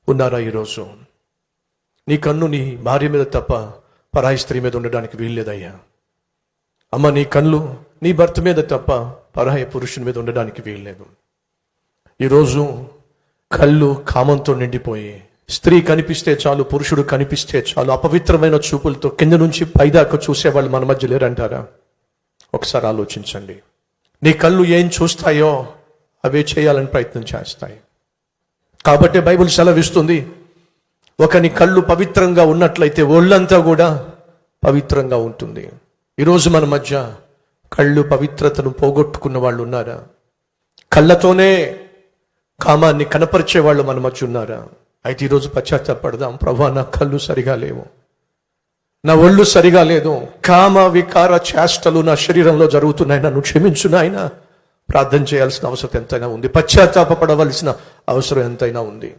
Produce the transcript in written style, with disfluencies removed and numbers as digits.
ఉన్నారా? ఈరోజు నీ కన్ను నీ భార్య మీద తప్ప పరాయి స్త్రీ మీద ఉండడానికి వీల్లేదయ్యా. అమ్మ, నీ కళ్ళు నీ భర్త మీద తప్ప పరాయి పురుషుని మీద ఉండడానికి వీల్లేదు. ఈరోజు కళ్ళు కామంతో నిండిపోయి స్త్రీ కనిపిస్తే చాలు, పురుషుడు కనిపిస్తే చాలు, అపవిత్రమైన చూపులతో కింద నుంచి పైదాకా చూసేవాళ్ళు మన మధ్య లేరంటారా? ఒకసారి ఆలోచించండి. నీ కళ్ళు ఏం చూస్తాయో అవే చేయాలని ప్రయత్నం చేస్తాయి. కాబట్టి బైబిల్ సెలవిస్తుంది, ఒకని కళ్ళు పవిత్రంగా ఉన్నట్లయితే ఒళ్ళంతా కూడా పవిత్రంగా ఉంటుంది. ఈరోజు మన మధ్య కళ్ళు పవిత్రతను పోగొట్టుకున్న వాళ్ళు ఉన్నారా? కళ్ళతోనే కామాన్ని కనపరిచే వాళ్ళు మన మధ్య ఉన్నారా? అయితే ఈరోజు పశ్చాత్తాపడదాం. ప్రభువా, నా కళ్ళు సరిగా లేవు, నా ఒళ్ళు సరిగా లేదు, కామ వికార చేష్టలు నా శరీరంలో జరుగుతున్నాయి, నన్ను క్షమించు నాయనా. ప్రార్థన చేయాల్సిన అవసరం ఎంతైనా ఉంది, పశ్చాత్తాపడవలసిన అవసరం ఎంతైనా ఉంది.